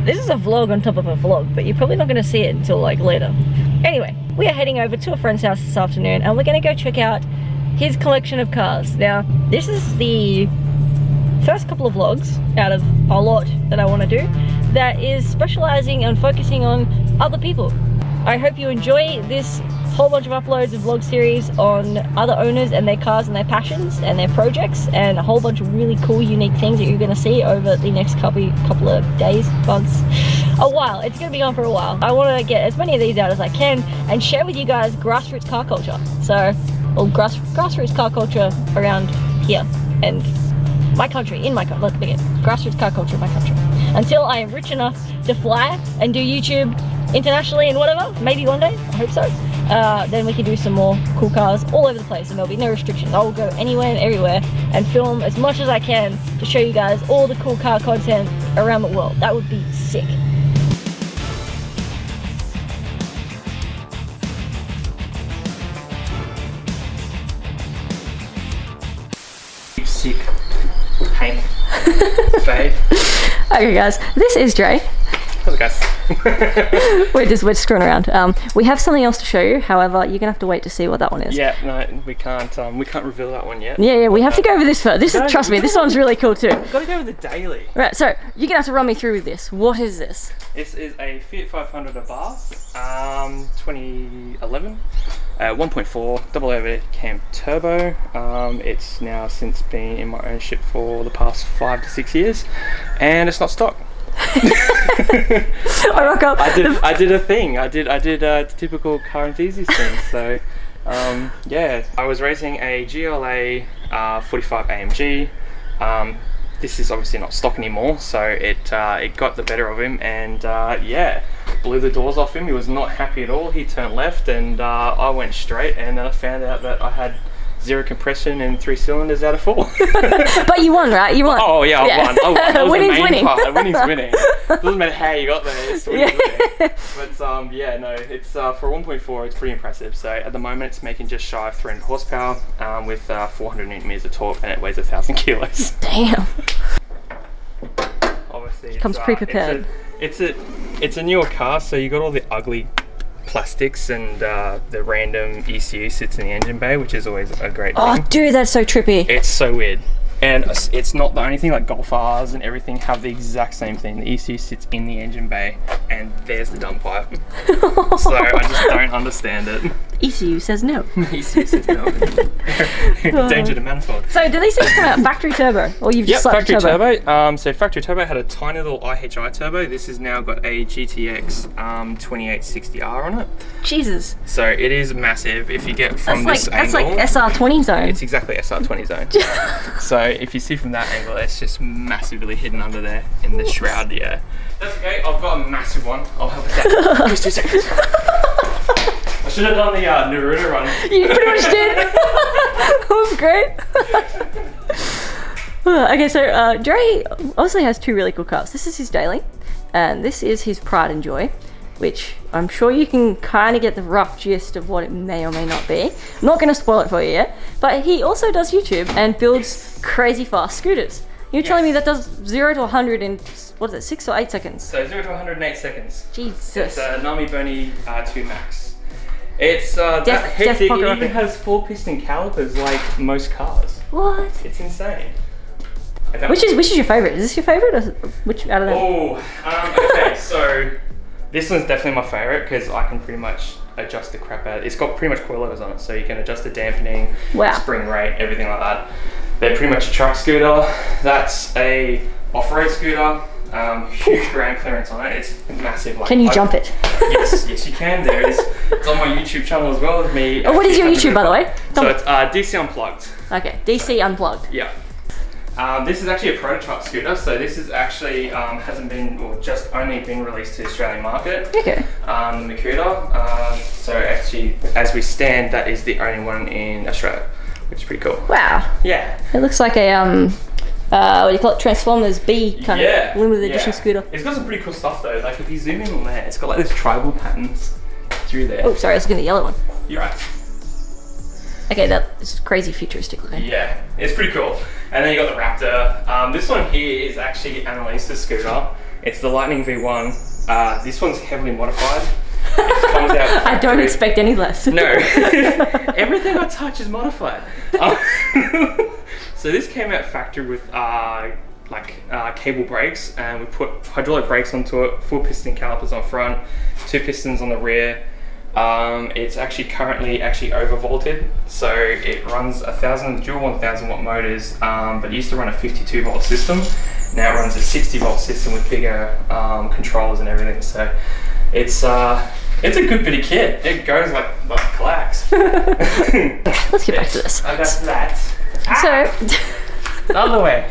This is a vlog on top of a vlog, but you're probably not going to see it until like later. Anyway, we are heading over to a friend's house this afternoon and we're going to go check out his collection of cars. Now, this is the first couple of vlogs out of a lot that I want to do that is specializing and focusing on other people. I hope you enjoy this whole bunch of uploads of vlog series on other owners and their cars and their passions and their projects, and a whole bunch of really cool, unique things that you're going to see over the next couple of days, months, a while. It's going to be on for a while. I want to get as many of these out as I can and share with you guys grassroots car culture. So, well, grassroots car culture around here and my country, in my country. Let's begin. Grassroots car culture in my country. Until I am rich enough to fly and do YouTube internationally and whatever, maybe one day, I hope so. Then we can do some more cool cars all over the place and there'll be no restrictions. I will go anywhere and everywhere and film as much as I can to show you guys all the cool car content around the world. That would be sick. Sick. Hank. Fade. Okay guys, this is Dray. How's it guys? we're just screwing around. We have something else to show you, however you're gonna have to wait to see what that one is. Yeah, no, we can't reveal that one yet. Yeah, we have to go over this first. This is, trust me, this one's really cool too. We've got to go with the daily. Right, so you're gonna have to run me through with this. What is this? This is a Fiat 500 Abarth, 2011, 1.4 double overhead cam turbo. It's now since been in my ownership for the past 5 to 6 years, and it's not stock. I rock up. I did a thing. I did a typical car enthusiast thing. So yeah, I was racing a GLA 45 AMG. This is obviously not stock anymore, so it got the better of him, and yeah, blew the doors off him. He was not happy at all. He turned left and I went straight, and then I found out that I had 0 compression and 3 cylinders out of 4. But you won, right? You won. Oh yeah, I won. That was winning's the main winning. part. Winning's winning. Doesn't matter how you got there. It's winning's winning. But yeah, no, it's for 1.4. It's pretty impressive. So at the moment, it's making just shy of 300 horsepower with 400 newton meters of torque, and it weighs 1,000 kilos. Damn. Obviously, comes pre-prepared. It's a newer car, so you got all the ugly plastics and the random ECU sits in the engine bay, which is always a great thing. Oh dude, that's so trippy. It's so weird. And it's not the only thing, like Golf Rs and everything have the exact same thing. The ECU sits in the engine bay and there's the dump pipe. So I just don't understand it. ECU says no. ECU says no. Danger to manifold. So do these things come out factory turbo, or you've just slapped factory turbo? So factory turbo had a tiny little IHI turbo. This has now got a GTX 2860R on it. Jesus. So it is massive. If you get from this angle, that's like SR20 zone. It's exactly SR20 zone. So if you see from that angle, it's just massively hidden under there in the shroud. Yeah. That's okay. I've got a massive one. I'll help with that. Give us 2 seconds. I should have done the Naruto run. You pretty much did. That was great. Okay, so Dray obviously has 2 really cool cars. This is his daily, and this is his pride and joy, which I'm sure you can kind of get the rough gist of what it may or may not be. I'm not going to spoil it for you yet, but he also does YouTube and builds crazy fast scooters. You're telling me that does 0 to 100 in, what is it, 6 or 8 seconds? So 0 to 100 in 8 seconds. Jesus. It's a Nami Boni 2 Max. It's that hectic. It even has 4 piston calipers like most cars. What? It's insane. Which is your favorite? Is this your favorite, or which out of them? Oh, okay. So this one's definitely my favorite because I can pretty much adjust the crap out. It's got pretty much coilovers on it, so you can adjust the dampening, spring rate, everything like that. They're pretty much a truck scooter. That's a off-road scooter. Huge ground clearance on it. It's massive. Like, can you jump it? Yes, you can. There is. It's on my YouTube channel as well with me. Oh, what is your YouTube, by the way? So it's DC Unplugged. Okay, DC Unplugged. Yeah. This is actually a prototype scooter, so this is actually hasn't been, or just only been released to the Australian market. Okay. The Makuta. So actually, as we stand, that is the only one in Australia, which is pretty cool. Wow. Yeah. It looks like a what do you call it? Transformers B kind of limited edition scooter. It's got some pretty cool stuff though. Like if you zoom in on there, it's got like this tribal patterns through there. Oh, sorry, I was looking at the yellow one. You're right. Okay, that is crazy futuristic looking. Yeah, it's pretty cool. And then you got the Raptor. This one here is actually Annalisa's scooter. It's the Lightning V1. This one's heavily modified. It comes out I don't expect any less. No. Everything I touch is modified. So this came out factory with cable brakes, and we put hydraulic brakes onto it, 4 piston calipers on front, 2 pistons on the rear. It's actually currently overvolted, so it runs dual 1000 watt motors, but it used to run a 52 volt system. Now it runs a 60 volt system with bigger controllers and everything. So it's a good bit of kit. It goes like clacks. Let's get back to this. I got that. So, The other way.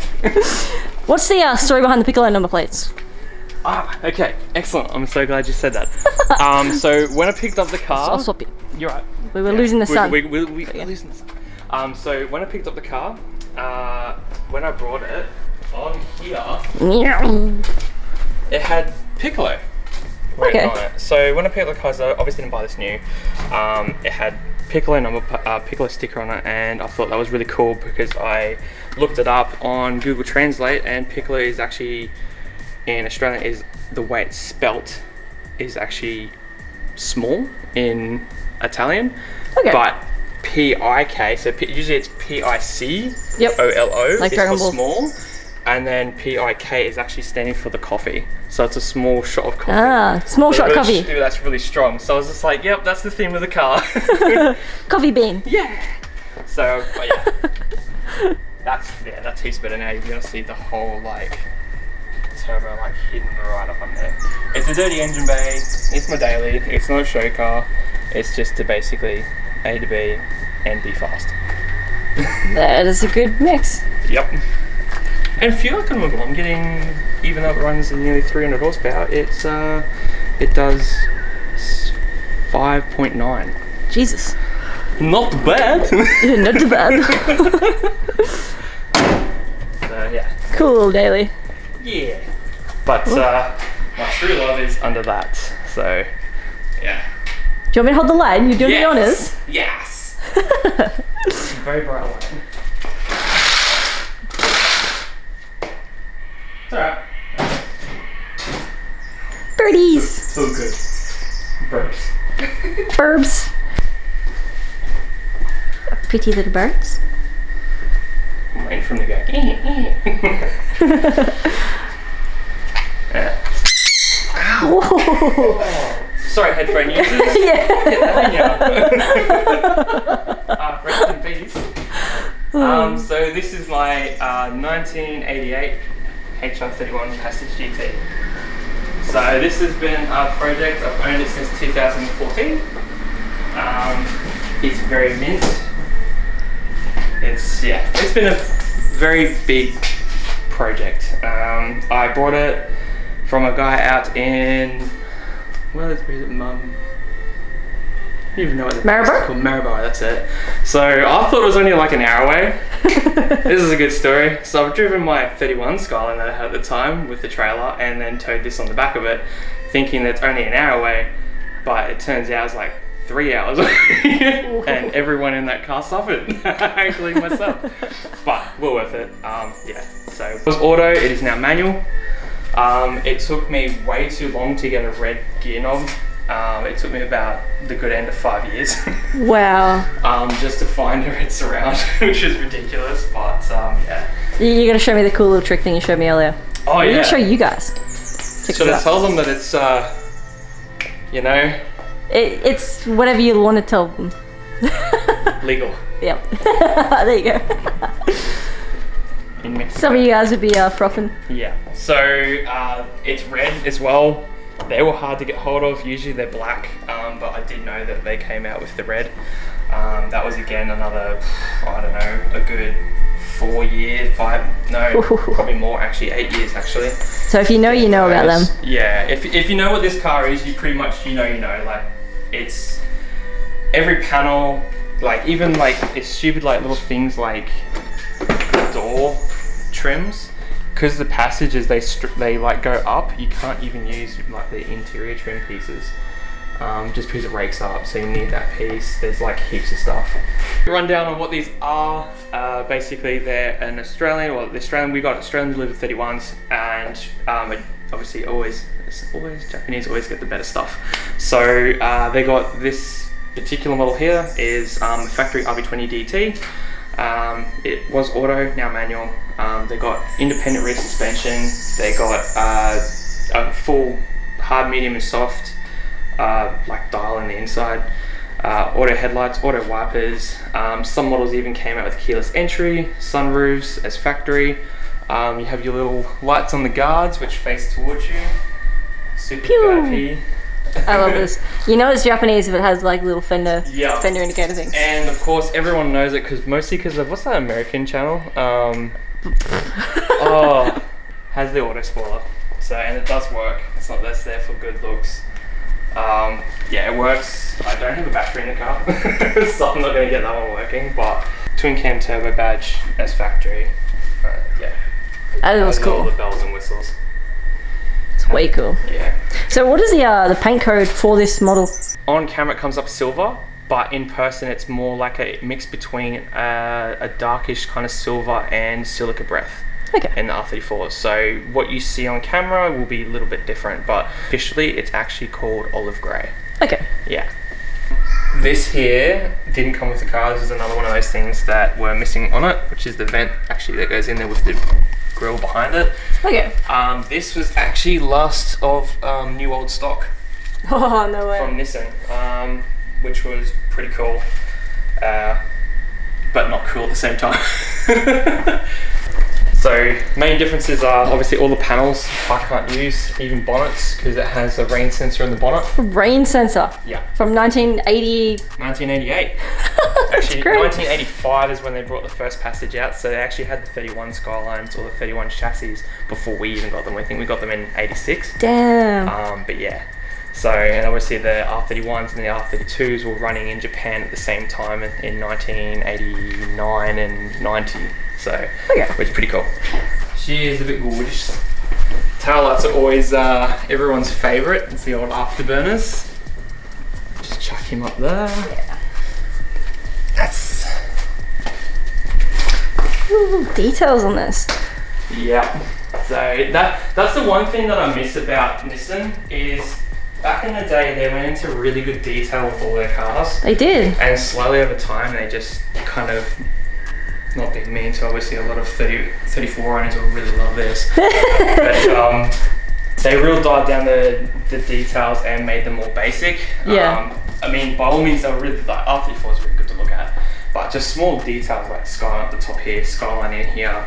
What's the story behind the piccolo number plates? Okay, excellent. I'm so glad you said that. So when I picked up the car, I'll swap you. You're right. We were losing the sun. We're losing the sun. So when I picked up the car, when I brought it on here, it had piccolo written on it. So when I picked up the car, so I obviously didn't buy this new. It had piccolo sticker on it, and I thought that was really cool because I looked it up on Google Translate, and piccolo is actually in Australian is the way it's spelt is actually small in Italian, but P-I-K, so usually it's P-I-C-O-L-O, like is Dragon for Ball. small, and then P-I-K is actually standing for the coffee, so it's a small shot of coffee. Small shot of coffee. That's really strong, so I was just like, yep, that's the theme of the car. Coffee bean. Yeah. So, but yeah, that's heaps better now. You're gonna see the whole turbo hidden right up on there. It's a dirty engine bay. It's my daily. It's not a show car. It's just to basically A to B and be fast. That is a good mix. Yep. And fuel economical. I'm getting, even though it runs nearly 300 horsepower, it does 5.9. Jesus. Not bad. Not too bad. So yeah. Cool daily. Yeah. But my true love is under that. So yeah. Do you want me to hold the line? You're doing the honors? Yes. Very bright light. It's alright. Birdies. Still good. Birds. Burbs. Pretty little birds. I'm waiting for them to go. Yeah. Ow. Whoa. Sorry, headphone users. Rest in peace. So this is my 1988 HR31 Passage GT. So this has been a project, I've owned it since 2014. It's very mint. It's been a very big project. I bought it from a guy out in, where is it, Mum? I don't even know what it's called. Maribor, that's it. So I thought it was only like an hour away. This is a good story. So I've driven my 31 Skyline that I had at the time with the trailer and then towed this on the back of it, thinking that it's only an hour away, but it turns out it's like 3 hours away. And everyone in that car suffered, including myself. But we're worth it. Yeah, so it was auto, it is now manual. It took me way too long to get a red gear knob. It took me about the good end of 5 years. Wow. Just to find a red surround, which is ridiculous, but yeah. You're gonna show me the cool little trick thing you showed me earlier. Oh yeah. I'm gonna show you guys. Should I tell them that it's, you know? It's whatever you want to tell them. Legal. Yep. There you go. In Mexico. Some of you guys would be frothing. Yeah. So it's red as well. They were hard to get hold of. Usually they're black, but I did know that they came out with the red. That was again another, I don't know, a good 4 years, probably more actually, 8 years actually. So if you know, you know about them. Yeah, if you know what this car is, you pretty much, you know, like it's every panel, like even like it's stupid like little things like door trims. Because the passages they like go up, you can't even use like the interior trim pieces, just because it rakes up. So you need that piece. There's like heaps of stuff. Rundown on what these are. Basically, they're an Australian. Well, we got Australian delivered 31s, and obviously always Japanese always get the better stuff. So they got this particular model here is factory RB20 DT. It was auto, now manual. They got independent rear suspension. They got a full hard, medium and soft like dial in the inside. Auto headlights, auto wipers. Some models even came out with keyless entry, sunroofs as factory. You have your little lights on the guards which face towards you. Super VIP. I love this. You know it's Japanese if it has like little fender indicator things. And of course everyone knows it mostly because of, what's that American channel? Has the auto spoiler. So, and it does work. It's not that's there for good looks. Yeah, it works. I don't have a battery in the car, so I'm not going to get that one working, but twin cam turbo badge as factory. Yeah. That was cool. All the bells and whistles. It's way cool. Yeah. So what is the paint code for this model? On camera it comes up silver, but in person it's more like a mix between a darkish kind of silver and silica breath. Okay. In the R34. So what you see on camera will be a little bit different, but officially it's actually called olive grey. Okay. Yeah. This here didn't come with the car. This is another one of those things that were missing on it, which is the vent actually that goes in there with the grill behind it. Okay. This was actually last of new old stock. Oh, no way. From Nissan, which was pretty cool, but not cool at the same time. So main differences are obviously all the panels I can't use, even bonnets, because it has a rain sensor in the bonnet. Rain sensor? Yeah. From 1980? 1988. Actually, 1985 is when they brought the first Passage out, so they actually had the 31 Skylines or the 31 chassis before we even got them. I think we got them in 86. Damn. But yeah. So, and obviously the R31s and the R32s were running in Japan at the same time in 1989 and 90. So, okay. Which is pretty cool. She is a bit gorgeous. Tail lights are always everyone's favourite. It's the old afterburners. Just chuck him up there. Yeah. That's... Ooh, details on this. Yeah. So that's the one thing that I miss about Nissan is back in the day they went into really good detail with all their cars. They did. And slowly over time they just kind of, not being mean to obviously a lot of 34 owners will really love this, but they really dived down the details and made them more basic. Yeah. I mean, by all means, they were really, like, R34 is really good to look at, but just small details like skyline at the top here, skyline in here,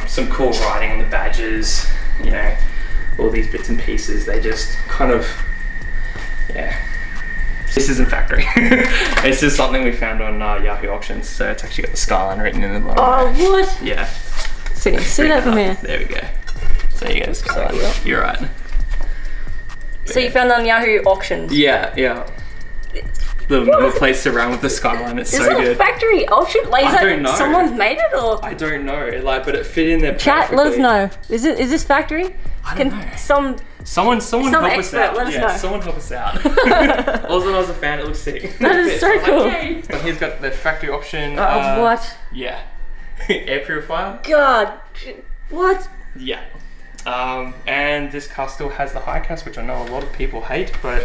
some cool writing on the badges, you know, all these bits and pieces, they just kind of, yeah. This isn't factory. It's just something we found on Yahoo Auctions, so it's actually got the Skyline written in the bottom. Oh, what? Yeah. So you can see that from here. There we go. So you go, Skyline. You're right. So you found that on Yahoo Auctions? Yeah, yeah. Little place to run with the Skyline, it's so good. Is it a factory auction? Like, I don't know. Someone's made it, or? I don't know, like, but it fit in there Chat, perfectly. let us know. Is this factory? I don't know. Someone help us out. Let us know. Someone help us out. Also, I was a fan, it looks sick. That is so cool. Like, but he's got the factory option. What? Yeah. Air purifier. God. What? Yeah. And this car still has the high cast, which I know a lot of people hate, but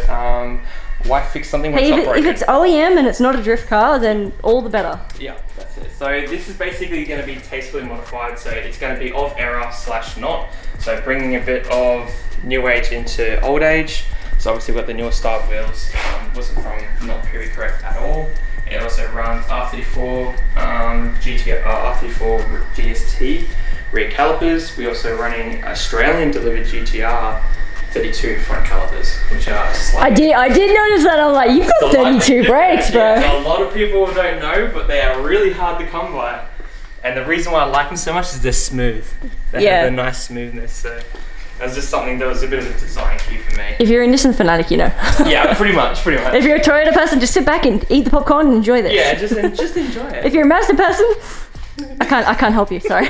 why fix something when it's not broken? If it's OEM and it's not a drift car, then all the better. Yeah, that's it. So this is basically going to be tastefully modified, so it's going to be of era / not. So bringing a bit of new age into old age. So obviously we've got the newer style wheels, wasn't from not period correct at all. It also runs R34 R34 GST rear calipers. We're also running Australian delivered GTR 32 front calipers, which are slightly... I did notice that. I'm like, you've got 32 brakes, bro. Yeah, a lot of people don't know, but they are really hard to come by. And the reason why I like them so much is they're smooth. They have a nice smoothness. So that's just something that was a bit of a design key for me. If you're a Nissan fanatic, you know. Yeah, pretty much. If you're a Toyota person, just sit back and eat the popcorn and enjoy this. Yeah, just enjoy it. If you're a Mazda person, I can't help you. Sorry.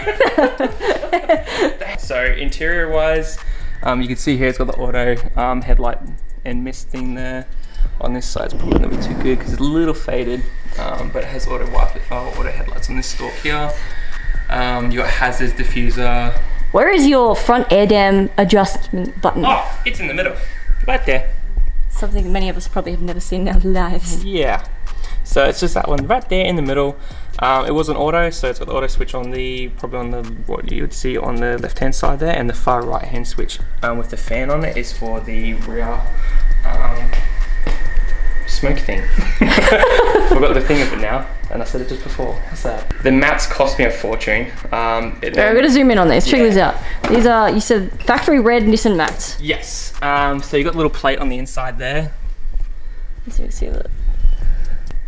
So interior wise, you can see here it's got the auto headlight and mist thing there. On this side, it's probably not be too good because it's a little faded, but it has auto headlights on this stalk here. You got hazards diffuser, Where is your front air dam adjustment button? Oh, it's in the middle. Right there. Something many of us probably have never seen in our lives. Yeah. So it's just that one right there in the middle. It was an auto, so it's got the auto switch on the, probably on the, what you would see on the left hand side there, and the far right hand switch with the fan on it is for the rear smoke thing. Forgot the thing of it now, and I said it just before. What's that? The mats cost me a fortune. We're gonna zoom in on this. Check this out. These are, you said, factory red Nissan mats. Yes. So you got a little plate on the inside there. Let's see if we see that.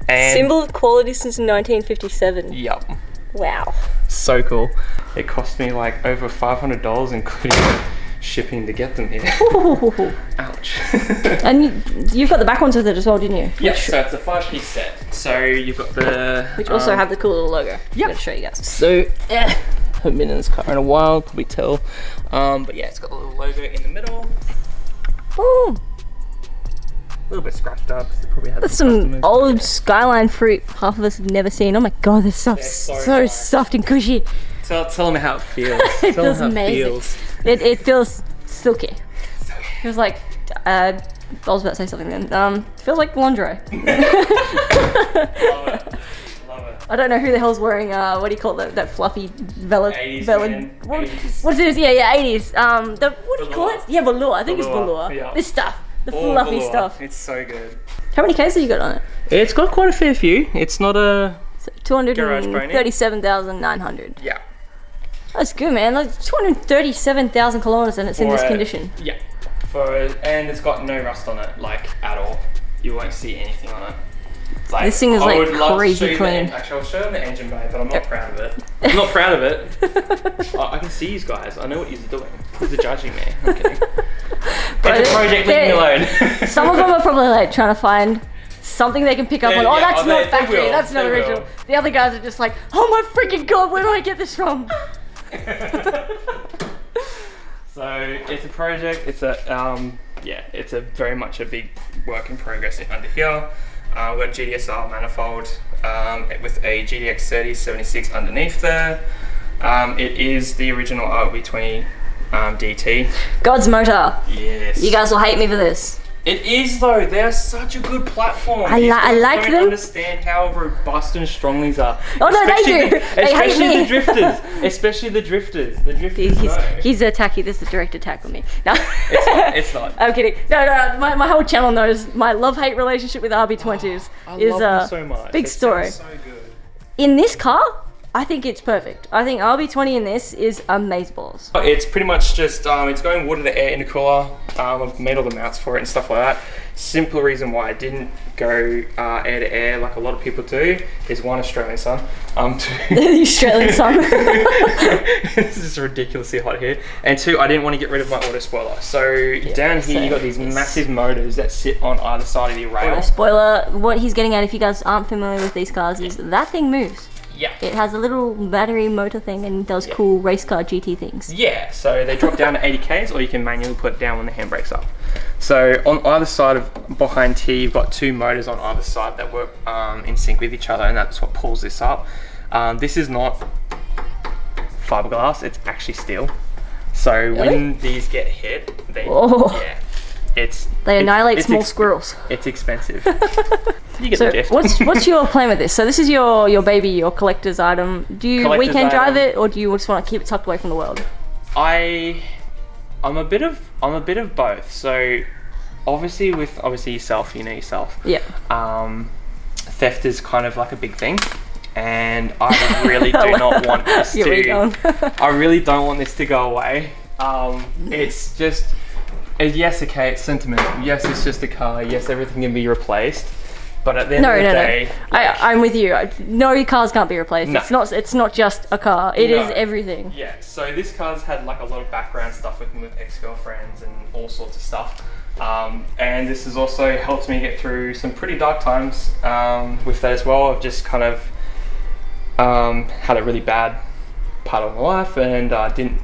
And symbol of quality since 1957. Yup. Wow. So cool. It cost me like over $500, including shipping to get them here. Ouch. And you've got the back ones with it as well, didn't you? Yeah, so it's a 5-piece set. So you've got the... which also have the cool little logo. Yeah. I'm gonna show you guys. So, haven't been in this car in a while, probably tell. But yeah, it's got the little logo in the middle. Boom. A little bit scratched up. They probably had That's some old Skyline fruit half of us have never seen. Oh my god, this stuff's so soft and cushy. Tell them how it feels. It feels amazing. It feels silky. It feels like, I was about to say something then. It feels like lingerie. Love it. I don't know who the hell's wearing, what do you call it, that fluffy velvet, 80s, what's it? Yeah, 80s. What do you call it? Yeah, velour. I think it's velour. Yeah. This stuff. The fluffy velour. stuff. It's so good. How many Ks have you got on it? It's got quite a fair few. It's not a... So 237,900. Yeah. That's good, man. Like 237,000 kilometers and it's in this condition. Yeah. And it's got no rust on it, like, at all. You won't see anything on it. Like, this thing is like crazy clean. Actually, I'll show them the engine bay, but I'm not proud of it. I'm not proud of it. I can see you guys. I know what you're doing. You're judging me. I'm kidding. It's a project, leave me alone. Some of them are probably like trying to find something they can pick up on. Oh, that's not factory. That's not original. The other guys are just like, oh my freaking god, where do I get this from? So it's a project. It's a it's a very much a big work in progress under here. We've got GDSR manifold with a GDX 3076 underneath there. It is the original RB20 DT. God's motor. Yes. You guys will hate me for this. It is though. They're such a good platform. I like them. I don't understand how robust and strong these are. Oh no, they do. They hate me. The drifters. Especially the drifters. The drifters. He's attacky. This is a direct attack on me. No. It's not. I'm kidding. No. My whole channel knows my love-hate relationship with RB20s is so much. Big story. So good. In this car, I think it's perfect. I think RB20 in this is amazeballs. It's pretty much just, it's going water to air intercooler. I've made all the mounts for it and stuff like that. Simple reason why I didn't go air to air like a lot of people do is one, Australian sun. Two, the Australian sun. This is ridiculously hot here. And two, I didn't want to get rid of my auto spoiler. So down here you got these massive motors that sit on either side of the rail. Auto spoiler, what he's getting at, if you guys aren't familiar with these cars, is that thing moves. Yeah. It has a little battery motor thing and does cool race car GT things. Yeah, so they drop down to 80 Ks or you can manually put it down when the handbrake's up. So on either side of behind here, you've got two motors on either side that work in sync with each other, and that's what pulls this up. This is not fiberglass, it's actually steel. So when these get hit, they they annihilate small squirrels. It's expensive. You get the gift. What's your plan with this? So this is your baby, your collector's item. Do you weekend drive it, or do you just want to keep it tucked away from the world? I'm a bit of both. So obviously yourself, you know yourself. Yeah. Theft is kind of like a big thing, and I really do not want this to. I really don't want this to go away. It's just. Yes, okay, it's sentimental. Yes, it's just a car. Yes, everything can be replaced. But at the end of the day... Like, I'm with you. No, cars can't be replaced. No. It's not just a car. It is everything. Yeah, so this car's had like a lot of background stuff with ex-girlfriends and all sorts of stuff. And this has also helped me get through some pretty dark times with that as well. I've just kind of had a really bad part of my life, and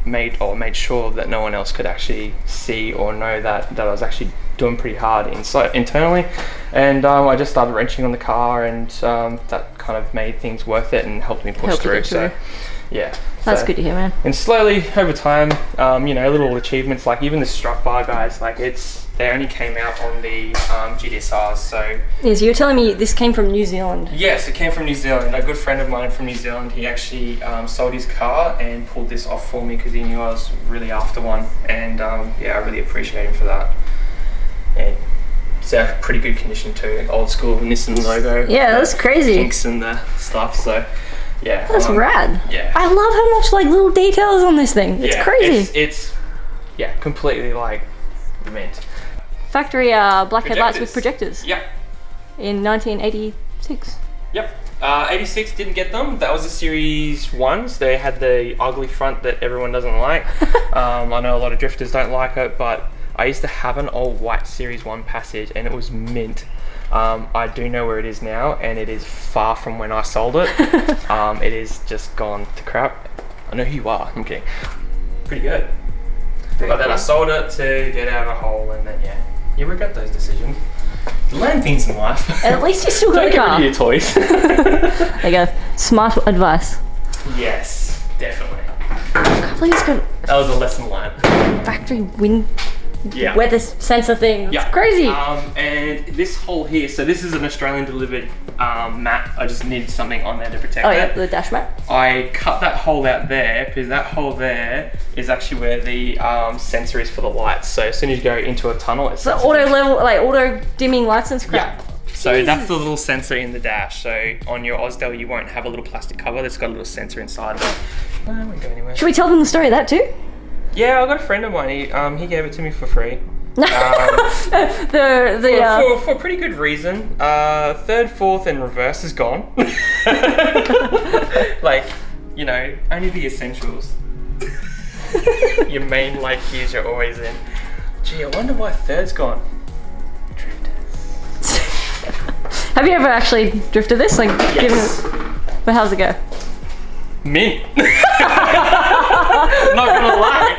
made sure that no one else could actually see or know that I was actually doing pretty hard internally, and I just started wrenching on the car, and that kind of made things worth it and helped me push through. So Yeah. That's good to hear, man. And slowly over time, you know, little achievements like even the struck bar guys, like they only came out on the GDSRs, so... Yeah, so you're telling me this came from New Zealand? Yes, it came from New Zealand. A good friend of mine from New Zealand, he actually sold his car and pulled this off for me because he knew I was really after one. And yeah, I really appreciate him for that. And it's a pretty good condition too, old school Nissan logo. Yeah, that's crazy. Kinks and the stuff, so yeah. That's rad. Yeah. I love how much like little details on this thing. It's crazy. It's yeah, completely like mint. Factory black headlights with projectors. Yep. In 1986. Yep. 86 didn't get them. That was the Series 1s. They had the ugly front that everyone doesn't like. I know a lot of drifters don't like it, but I used to have an old white Series 1 Passage and it was mint. I do know where it is now and it is far from when I sold it. It is just gone to crap. I know who you are. I'm kidding. Pretty good. But then I sold it to get out of a hole, and then yeah. You regret those decisions. You learn things in life. And at least you still got a car. Don't get rid of your toys. There you go. Smart advice. Yes, definitely. Please go. That was a lesson learned. Factory wind yeah. weather sensor thing. Yeah. It's crazy. And this hole here, so this is an Australian delivered mat. I just need something on there to protect it. Oh yeah, the dash mat. I cut that hole out there because that hole there is actually where the sensor is for the lights. So as soon as you go into a tunnel, it's the auto level, like auto dimming lights and crap. Yeah. So that's the little sensor in the dash. So on your Ausdale, you won't have a little plastic cover that's got a little sensor inside of it. I won't go anywhere. Should we tell them the story of that too? Yeah, I got a friend of mine. He gave it to me for free. For a pretty good reason. Third, fourth, and reverse is gone. Like, you know, only the essentials. Your main like gears you're always in. Gee, I wonder why third's gone. Drifters. Have you ever actually drifted this? Like, yes. But how's it go? Mint. Not gonna lie.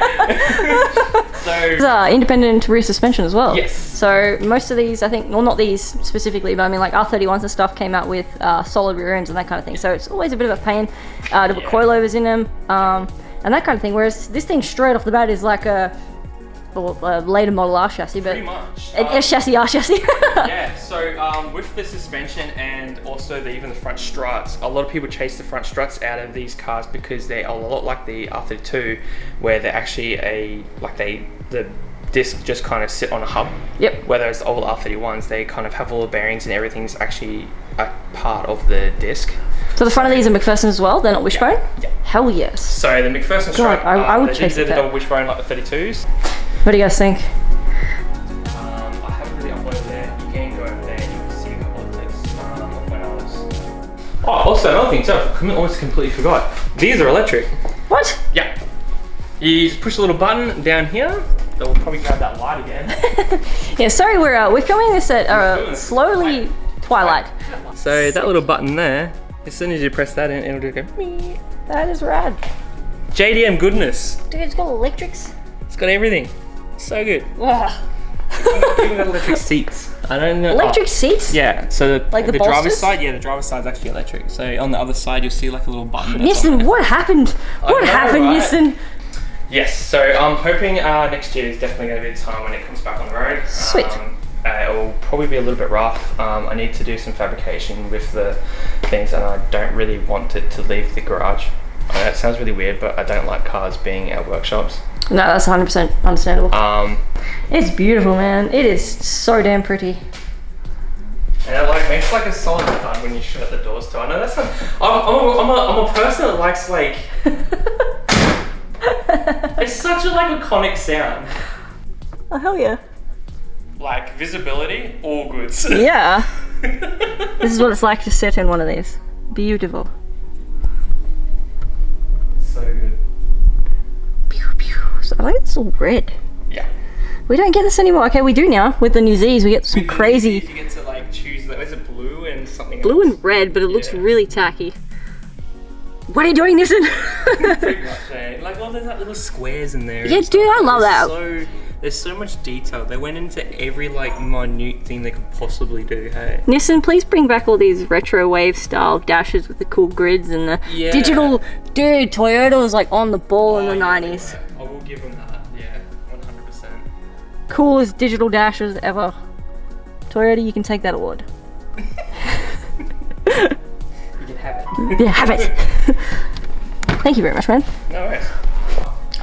So it's independent rear suspension as well. Yes. So most of these, I think, well, not these specifically, but I mean like R31s and stuff came out with solid rear ends and that kind of thing. So it's always a bit of a pain to put coilovers in them and that kind of thing. Whereas this thing straight off the bat is like a later Model R chassis, but pretty much. an S chassis, R chassis. Yeah, so with the suspension and also even the front struts, a lot of people chase the front struts out of these cars because they're a lot like the R32, where they're actually the disc just kind of sit on a hub. Yep. Whereas the old R31s, they kind of have all the bearings and everything's actually a part of the disc. So the front of these are McPherson as well? They're not wishbone? Yeah. Hell yes. So the McPherson strut, I would chase they're it. the double wishbone like the 32s. What do you guys think? I haven't really uploaded there. You can go over there and you can see a couple of clips of when I was... Oh, also another thing, so I almost completely forgot. These are electric. What? Yeah. You just push a little button down here. They'll probably grab that light again. Yeah, sorry, we're filming this at slowly twilight. So that little button there, as soon as you press that in, it'll just go mee. That is rad. JDM goodness. Dude, it's got electrics. It's got everything. So good. Ugh. Even got electric seats. I don't know. Electric seats? Yeah, so the driver's side, the driver's side's actually electric. So on the other side, you'll see like a little button. Nissan, what happened? What happened, right? Nissan? Yes, so I'm hoping next year is definitely going to be the time when it comes back on the road. Sweet. It will probably be a little bit rough. I need to do some fabrication with the things and I don't really want it to leave the garage. I know it sounds really weird, but I don't like cars being our workshops. No, that's 100% understandable. It's beautiful, man. It is so damn pretty. And it like makes like a solid thud when you shut the doors too. I know that's not... I'm a person that likes like... It's such a like iconic sound. Oh hell yeah. Like visibility, all goods. Yeah. This is what it's like to sit in one of these. Beautiful. So good. Pew, pew. So I like it's all red. Yeah. We don't get this anymore. Okay, we do now. With the new Z's, we get some crazy. You get to like choose. Is it blue and something? Blue and red, but it looks really tacky. What are you doing, Nissan? Pretty much, eh? Like, well, there's like little squares in there. Yeah, dude, I love that. So There's so much detail. They went into every like minute thing they could possibly do, hey? Nissan, please bring back all these retro wave style dashes with the cool grids and the digital. Dude, Toyota was like on the ball in the 90s. Yeah. I will give them that, yeah, 100%. Coolest digital dashes ever. Toyota, you can take that award. You can have it. Yeah, have it. Thank you very much, man. No worries.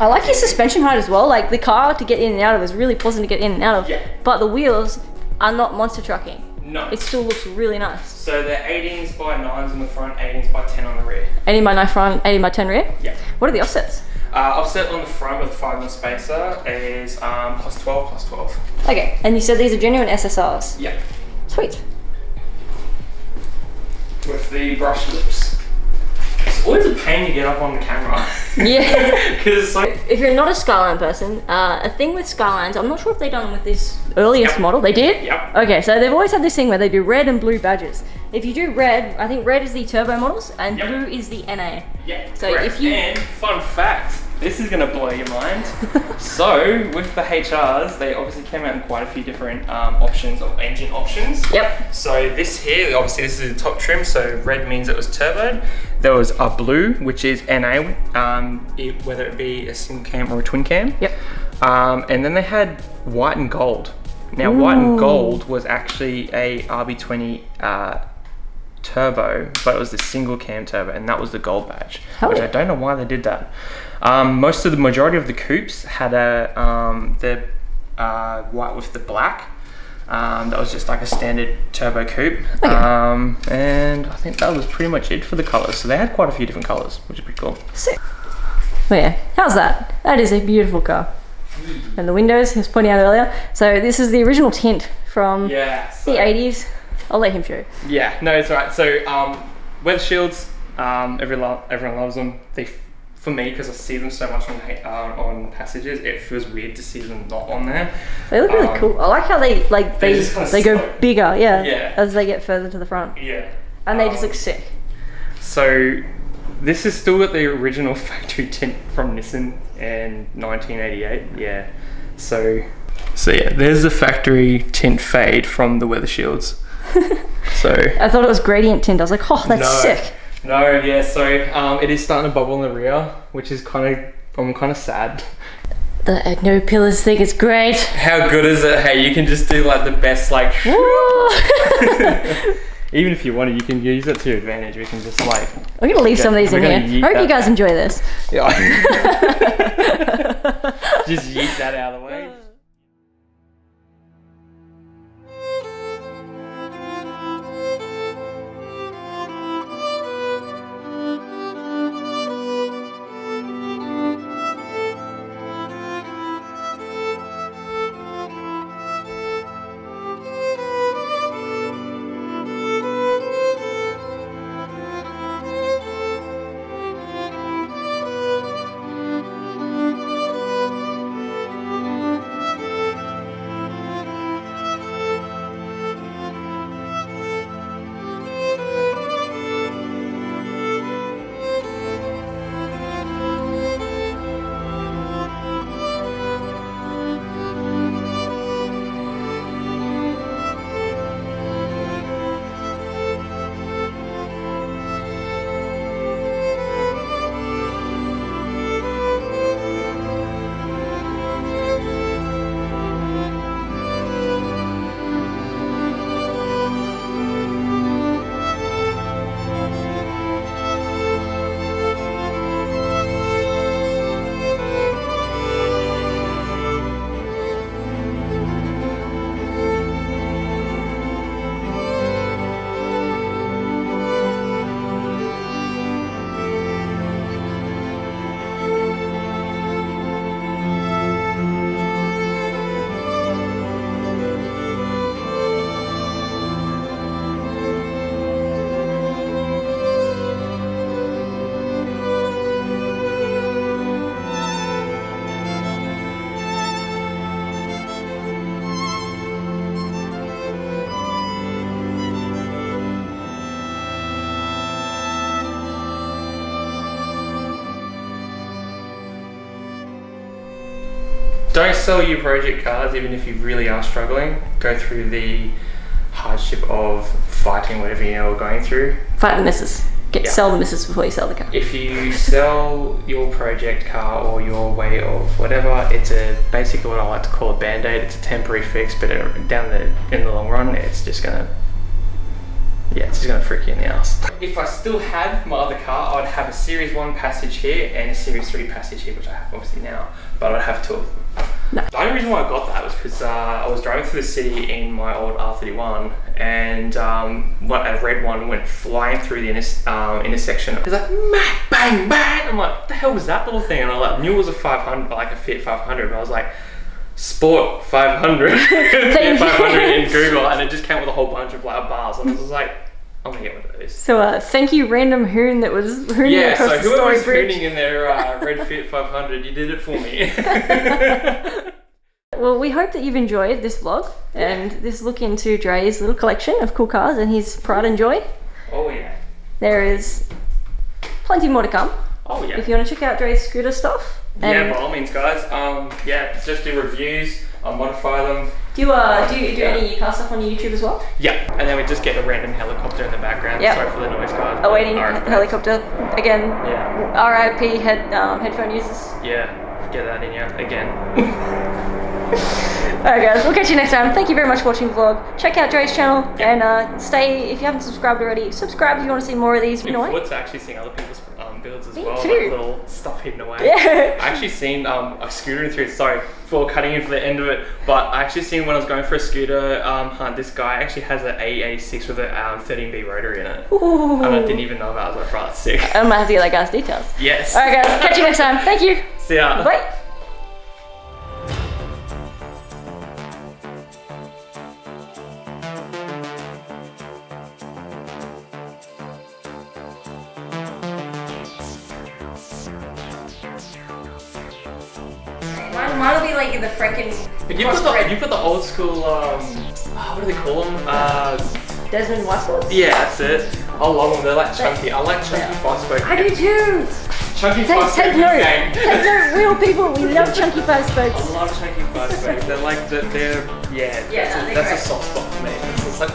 I like his suspension height as well. Like the car to get in and out of is really pleasant to get in and out of. Yeah. But the wheels are not monster trucking. No. It still looks really nice. So they're 18s by 9s on the front, 18s by 10 on the rear. 18 by 9 front, 18 by 10 rear? Yeah. What are the offsets? Offset on the front with 5mm spacer is plus 12, plus 12. Okay, and you said these are genuine SSRs? Yeah. Sweet. With the brush lips. It's always a pain to get up on the camera. Yeah. Because if you're not a Skyline person, a thing with Skylines, I'm not sure if they've done with this earliest model. They did? Yep. Okay, so they've always had this thing where they do red and blue badges. If you do red, I think red is the turbo models and blue is the NA. Yeah. So correct. if you... And fun fact, this is gonna blow your mind. So with the HRs, they obviously came out in quite a few different options of engine options. Yep. So this here, obviously this is the top trim, so red means it was turboed. There was a blue, which is NA, whether it be a single cam or a twin cam. Yep. And then they had white and gold. Now white and gold was actually a RB20 turbo, but it was the single cam turbo, and that was the gold badge. Which I don't know why they did that. Most of the majority of the coupes had the white with the black. That was just like a standard turbo coupe. Okay. And I think that was pretty much it for the colors. So they had quite a few different colors, which is pretty cool. Sick. But yeah, how's that? That is a beautiful car. And the windows, he was pointing out earlier. So this is the original tint from the 80s. I'll let him show you. Yeah, no, it's right. So weather shields, everyone loves them. For me, because I see them so much on passages, it feels weird to see them not on there. They look really cool. I like how they go bigger, yeah, as they get further to the front. Yeah. And they just look sick. So this is still got the original factory tint from Nissan in 1988. Yeah. So yeah, there's the factory tint fade from the weather shields. So I thought it was gradient tint. I was like, oh, that's sick. No, yeah, so it is starting to bubble in the rear, which is I'm kind of sad. The no pillars thing is great. How good is it? Hey, you can just do like the best, like, even if you wanted, you can use it to your advantage. We can just like... I'm gonna leave some of these in here. Hope you guys enjoy this. Yeah. Just yeet that out of the way. don't sell your project cars even if you really are struggling. Go through the hardship of fighting whatever you're going through. Fight the missus. Sell the missus before you sell the car. If you sell your project car or your way of whatever, it's basically what I like to call a band-aid. It's a temporary fix, but in the long run, it's just gonna freak you in the ass. If I still had my other car, I would have a Series 1 passage here and a Series 3 passage here, which I have obviously now, but I'd have two of them. No. The only reason why I got that was because I was driving through the city in my old R31 and a red one went flying through the intersection. It was like, bang, bang! I'm like, what the hell was that little thing? And I knew it was a 500, like a Fiat 500, but I was like, Sport 500, 500 in Google, and it just came with a whole bunch of like bars, and I was like, I'm gonna get one of those. So thank you random hoon that was hooning across the whoever was bridge. hooning in their red Fiat 500, you did it for me. Well, we hope that you've enjoyed this vlog and this look into Dray's little collection of cool cars and his pride and joy. Oh yeah. There is plenty more to come. Oh yeah. If you want to check out Dray's scooter stuff. Yeah, by all means, guys. Yeah, just do reviews. I'll modify them. Do you any car stuff on YouTube as well? Yeah, and then we just get a random helicopter in the background. Yep. Sorry for the noise, guys. Awaiting helicopter again. Yeah. RIP headphone users. Yeah, get that in here again. Alright guys, we'll catch you next time. Thank you very much for watching the vlog. Check out Dray's channel and if you haven't subscribed already, subscribe if you want to see more of these. I look forward to actually seeing other people's builds as well, too. like little stuff hidden away. Yeah. I actually seen a scooter through, sorry for cutting in for the end of it, but I actually seen when I was going for a scooter hunt, this guy actually has an A86 with a 13B rotary in it. Ooh. And I didn't even know that. I was like, right, that's sick. I might have to get that guy's details. Yes. Alright guys, catch you next time. Thank you. See ya. Bye. Mine will be like in the frickin'. But you've got the old school, what do they call them? Desmond Whiteboards? Yeah, that's it. I love them. They're like chunky. I like chunky 5-spoke. I do too. Chunky 5-spoke. Take note, real people. We love chunky 5-spokes. I love chunky 5-spokes. They're like that's a soft spot for me. It's like